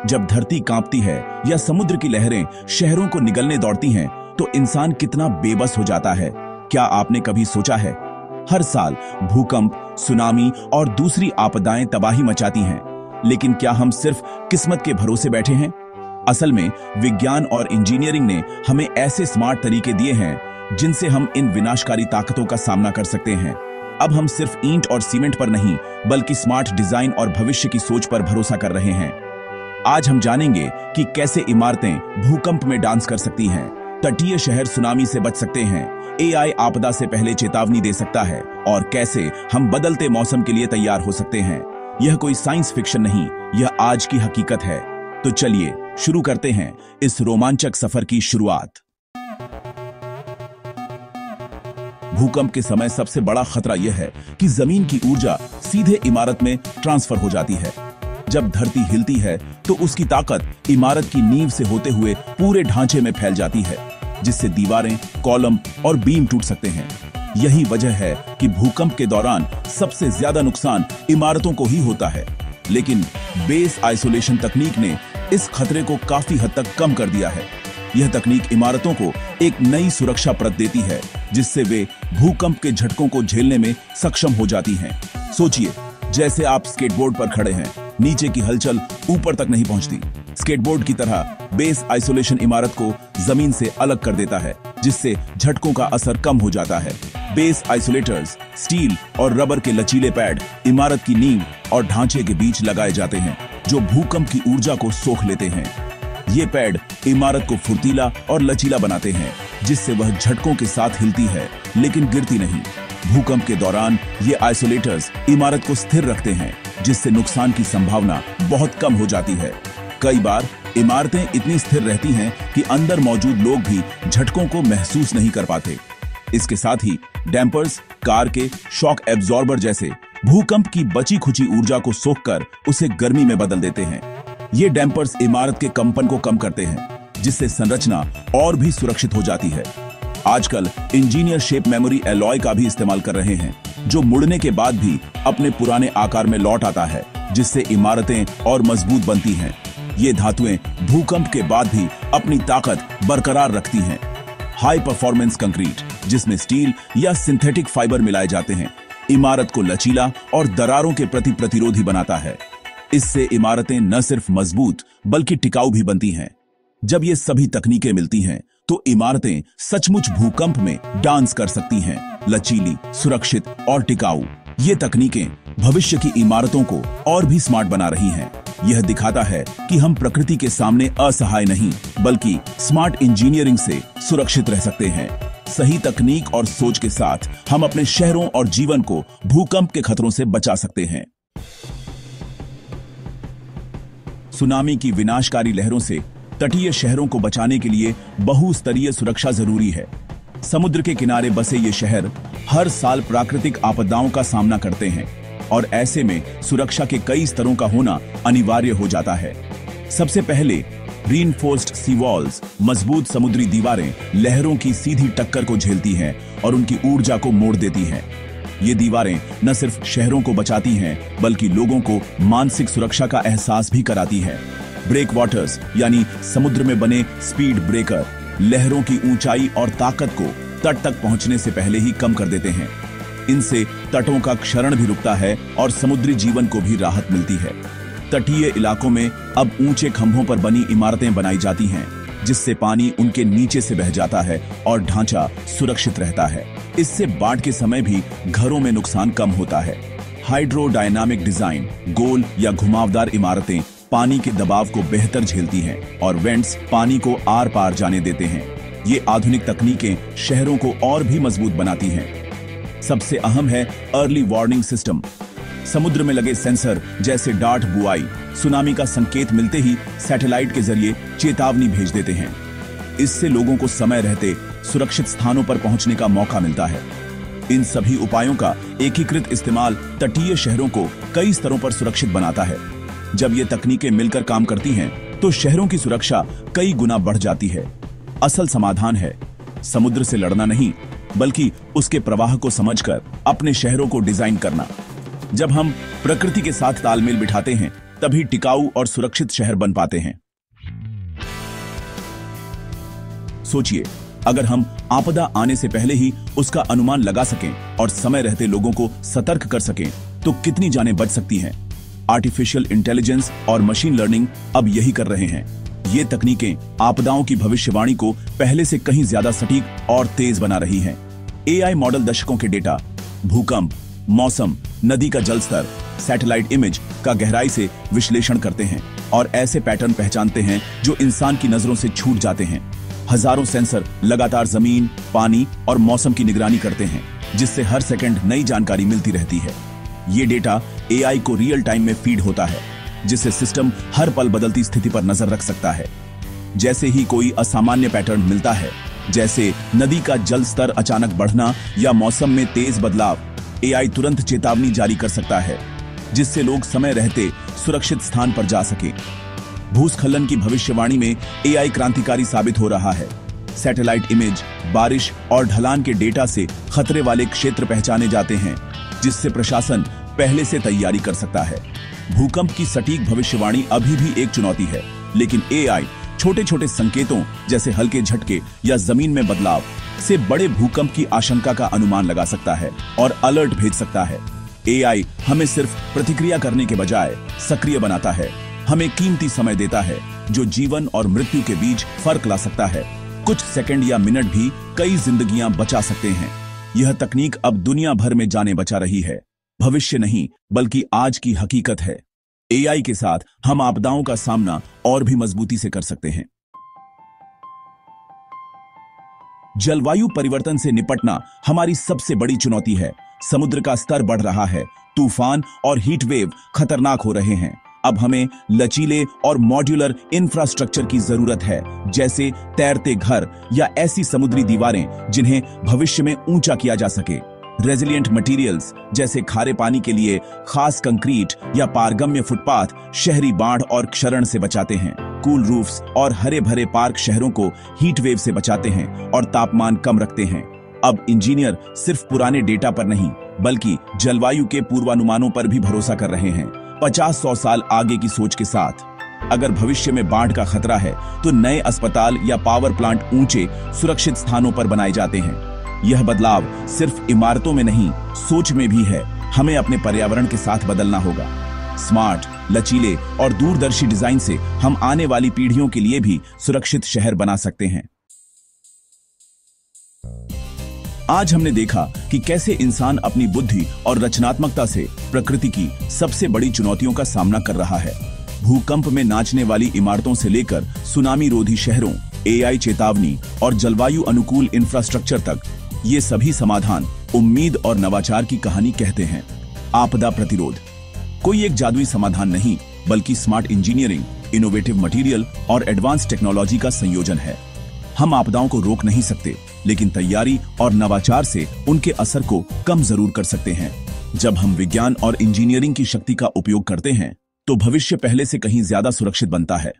जब धरती कांपती है या समुद्र की लहरें शहरों को निगलने दौड़ती हैं, तो इंसान कितना बेबस हो जाता है। क्या आपने कभी सोचा है, हर साल भूकंप, सुनामी और दूसरी आपदाएं तबाही मचाती हैं, लेकिन क्या हम सिर्फ किस्मत के भरोसे बैठे हैं? असल में विज्ञान और इंजीनियरिंग ने हमें ऐसे स्मार्ट तरीके दिए हैं जिनसे हम इन विनाशकारी ताकतों का सामना कर सकते हैं। अब हम सिर्फ ईंट और सीमेंट पर नहीं, बल्कि स्मार्ट डिजाइन और भविष्य की सोच पर भरोसा कर रहे हैं। आज हम जानेंगे कि कैसे इमारतें भूकंप में डांस कर सकती हैं, तटीय शहर सुनामी से बच सकते हैं, एआई आपदा से पहले चेतावनी दे सकता है, और कैसे हम बदलते मौसम के लिए तैयार हो सकते हैं। यह कोई साइंस फिक्शन नहीं, यह आज की हकीकत है। तो चलिए शुरू करते हैं इस रोमांचक सफर की शुरुआत। भूकंप के समय सबसे बड़ा खतरा यह है कि जमीन की ऊर्जा सीधे इमारत में ट्रांसफर हो जाती है। जब धरती हिलती है तो उसकी ताकत इमारत की नींव से होते हुए पूरे ढांचे में फैल जाती है, जिससे दीवारें, कॉलम और बीम टूट सकते हैं। यही वजह है कि भूकंप के दौरान सबसे ज्यादा नुकसान इमारतों को ही होता है। लेकिन बेस आइसोलेशन तकनीक ने इस खतरे को काफी हद तक कम कर दिया है। यह तकनीक इमारतों को एक नई सुरक्षा परत देती है, जिससे वे भूकंप के झटकों को झेलने में सक्षम हो जाती हैं। सोचिए, जैसे आप स्केटबोर्ड पर खड़े हैं, नीचे की हलचल ऊपर तक नहीं पहुंचती। स्केटबोर्ड की तरह बेस आइसोलेशन इमारत को जमीन से अलग कर देता है, जिससे झटकों का असर कम हो जाता है। बेस आइसोलेटर्स स्टील और रबर के लचीले पैड इमारत की नींव और ढांचे के बीच लगाए जाते हैं, जो भूकंप की ऊर्जा को सोख लेते हैं। ये पैड इमारत को फुर्तीला और लचीला बनाते हैं, जिससे वह झटकों के साथ हिलती है लेकिन गिरती नहीं। भूकंप के दौरान ये आइसोलेटर्स इमारत को स्थिर रखते हैं, जिससे नुकसान की संभावना बहुत कम हो जाती है। कई बार इमारतें इतनी स्थिर रहती हैं कि अंदर मौजूद लोग भी झटकों को महसूस नहीं कर पाते। इसके साथ ही डैम्पर्स, कार के शॉक एब्जॉर्बर जैसे भूकंप की बची खुची ऊर्जा को सोखकर उसे गर्मी में बदल देते हैं। ये डैम्पर्स इमारत के कंपन को कम करते हैं, जिससे संरचना और भी सुरक्षित हो जाती है। आजकल इंजीनियर शेप मेमोरी एलॉय का भी इस्तेमाल कर रहे हैं, जो मुड़ने के बाद भी अपने पुराने आकार में लौट आता है, जिससे इमारतें और मजबूत बनती हैं। ये धातुएं भूकंप के बाद भी अपनी ताकत बरकरार रखती हैं। हाई परफॉर्मेंस कंक्रीट, जिसमें स्टील या सिंथेटिक फाइबर मिलाए जाते हैं, इमारत को लचीला और दरारों के प्रति प्रतिरोधी बनाता है। इससे इमारतें न सिर्फ मजबूत बल्कि टिकाऊ भी बनती हैं। जब ये सभी तकनीकें मिलती हैं, तो इमारतें सचमुच भूकंप में डांस कर सकती हैं, लचीली, सुरक्षित और टिकाऊ। ये तकनीकें भविष्य की इमारतों को और भी स्मार्ट बना रही हैं। यह दिखाता है कि हम प्रकृति के सामने असहाय नहीं, बल्कि स्मार्ट इंजीनियरिंग से सुरक्षित रह सकते हैं। सही तकनीक और सोच के साथ हम अपने शहरों और जीवन को भूकंप के खतरों से बचा सकते हैं। सुनामी की विनाशकारी लहरों से तटीय शहरों को बचाने के लिए बहुस्तरीय सुरक्षा जरूरी है। समुद्र के किनारे बसे ये शहर हर साल प्राकृतिक आपदाओं का सामना करते हैं, और ऐसे में सुरक्षा के कई स्तरों का होना अनिवार्य हो जाता है। सबसे पहले रीइंफोर्स्ड सी वॉल्स, मजबूत समुद्री दीवारें लहरों की सीधी टक्कर को झेलती हैं और उनकी ऊर्जा को मोड़ देती हैं। ये दीवारें न सिर्फ शहरों को बचाती हैं, बल्कि लोगों को मानसिक सुरक्षा का एहसास भी कराती हैं। ब्रेक वाटर्स यानी समुद्र में बने स्पीड ब्रेकर लहरों की ऊंचाई और ताकत को तट तक पहुंचने से पहले ही कम कर देते हैं। इनसे तटों का क्षरण भी रुकता है और समुद्री जीवन को भी राहत मिलती है। तटीय इलाकों में अब ऊंचे खंभों पर बनी इमारतें बनाई जाती हैं, जिससे पानी उनके नीचे से बह जाता है और ढांचा सुरक्षित रहता है। इससे बाढ़ के समय भी घरों में नुकसान कम होता है। हाइड्रोडायनामिक डिजाइन, गोल या घुमावदार इमारतें पानी के दबाव को बेहतर झेलती हैं और वेंट्स पानी को आर पार जाने देते हैं। ये आधुनिक तकनीकें शहरों को और भी मजबूत बनाती हैं। सबसे अहम है अर्ली वार्निंग सिस्टम। समुद्र में लगे सेंसर जैसे डार्ट बुआई सुनामी का संकेत मिलते ही सैटेलाइट के जरिए चेतावनी भेज देते हैं। इससे लोगों को समय रहते सुरक्षित स्थानों पर पहुंचने का मौका मिलता है। इन सभी उपायों का एकीकृत इस्तेमाल तटीय शहरों को कई स्तरों पर सुरक्षित बनाता है। जब ये तकनीकें मिलकर काम करती हैं, तो शहरों की सुरक्षा कई गुना बढ़ जाती है। असल समाधान है समुद्र से लड़ना नहीं, बल्कि उसके प्रवाह को समझकर अपने शहरों को डिजाइन करना। जब हम प्रकृति के साथ तालमेल बिठाते हैं तभी टिकाऊ और सुरक्षित शहर बन पाते हैं। सोचिए, अगर हम आपदा आने से पहले ही उसका अनुमान लगा सकें और समय रहते लोगों को सतर्क कर सकें तो कितनी जानें बच सकती हैं। आर्टिफिशियल इंटेलिजेंस और मशीन लर्निंग अब यही कर रहे हैं। ये तकनीकें आपदाओं की भविष्यवाणी को पहले से कहीं ज्यादा सटीक और तेज बना रही हैं। एआई मॉडल दशकों के डेटा, भूकंप, मौसम, नदी का जल स्तर, सैटेलाइट इमेज का गहराई से विश्लेषण करते हैं और ऐसे पैटर्न पहचानते हैं जो इंसान की नजरों से छूट जाते हैं। हजारों सेंसर लगातार जमीन, पानी और मौसम की निगरानी करते हैं, जिससे हर सेकंड नई जानकारी मिलती रहती है। ये डेटा एआई को रियल टाइम में फीड होता है, जिससे सिस्टम हर पल बदलती स्थिति पर नजर रख सकता है। जैसे ही कोई असामान्य पैटर्न मिलता है, जैसे नदी का जल स्तर अचानक बढ़ना या मौसम में तेज बदलाव, एआई तुरंत चेतावनी जारी कर सकता है, जिससे लोग समय रहते सुरक्षित स्थान पर जा सके। भूस्खलन की भविष्यवाणी में एआई क्रांतिकारी साबित हो रहा है। सैटेलाइट इमेज, बारिश और ढलान के डेटा से खतरे वाले क्षेत्र पहचाने जाते हैं, जिससे प्रशासन पहले से तैयारी कर सकता है। भूकंप की सटीक भविष्यवाणी अभी भी एक चुनौती है, लेकिन एआई छोटे छोटे संकेतों जैसे हल्के झटके या जमीन में बदलाव से बड़े भूकंप की आशंका का अनुमान लगा सकता है और अलर्ट भेज सकता है। एआई हमें सिर्फ प्रतिक्रिया करने के बजाय सक्रिय बनाता है, हमें कीमती समय देता है जो जीवन और मृत्यु के बीच फर्क ला सकता है। कुछ सेकंड या मिनट भी कई जिंदगियां बचा सकते हैं। यह तकनीक अब दुनिया भर में जाने बचा रही है। भविष्य नहीं, बल्कि आज की हकीकत है। एआई के साथ हम आपदाओं का सामना और भी मजबूती से कर सकते हैं। जलवायु परिवर्तन से निपटना हमारी सबसे बड़ी चुनौती है। समुद्र का स्तर बढ़ रहा है, तूफान और हीट वेव खतरनाक हो रहे हैं। अब हमें लचीले और मॉड्यूलर इंफ्रास्ट्रक्चर की जरूरत है, जैसे तैरते घर या ऐसी समुद्री दीवारें जिन्हें भविष्य में ऊंचा किया जा सके। रेजिलिएंट मटेरियल्स जैसे खारे पानी के लिए खास कंक्रीट या पारगम्य फुटपाथ शहरी बाढ़ और क्षरण से बचाते हैं। कूल रूफ्स और हरे भरे पार्क शहरों को हीट वेव से बचाते हैं और तापमान कम रखते हैं। अब इंजीनियर सिर्फ पुराने डेटा पर नहीं, बल्कि जलवायु के पूर्वानुमानों पर भी भरोसा कर रहे हैं। 50-100 साल आगे की सोच के साथ, अगर भविष्य में बाढ़ का खतरा है तो नए अस्पताल या पावर प्लांट ऊंचे सुरक्षित स्थानों पर बनाए जाते हैं। यह बदलाव सिर्फ इमारतों में नहीं, सोच में भी है। हमें अपने पर्यावरण के साथ बदलना होगा। स्मार्ट, लचीले और दूरदर्शी डिजाइन से हम आने वाली पीढ़ियों के लिए भी सुरक्षित शहर बना सकते हैं। आज हमने देखा कि कैसे इंसान अपनी बुद्धि और रचनात्मकता से प्रकृति की सबसे बड़ी चुनौतियों का सामना कर रहा है। भूकंप में नाचने वाली इमारतों से लेकर सुनामी रोधी शहरों, एआई चेतावनी और जलवायु अनुकूल इंफ्रास्ट्रक्चर तक, ये सभी समाधान उम्मीद और नवाचार की कहानी कहते हैं। आपदा प्रतिरोध कोई एक जादुई समाधान नहीं, बल्कि स्मार्ट इंजीनियरिंग, इनोवेटिव मटेरियल और एडवांस टेक्नोलॉजी का संयोजन है। हम आपदाओं को रोक नहीं सकते, लेकिन तैयारी और नवाचार से उनके असर को कम जरूर कर सकते हैं। जब हम विज्ञान और इंजीनियरिंग की शक्ति का उपयोग करते हैं, तो भविष्य पहले से कहीं ज्यादा सुरक्षित बनता है।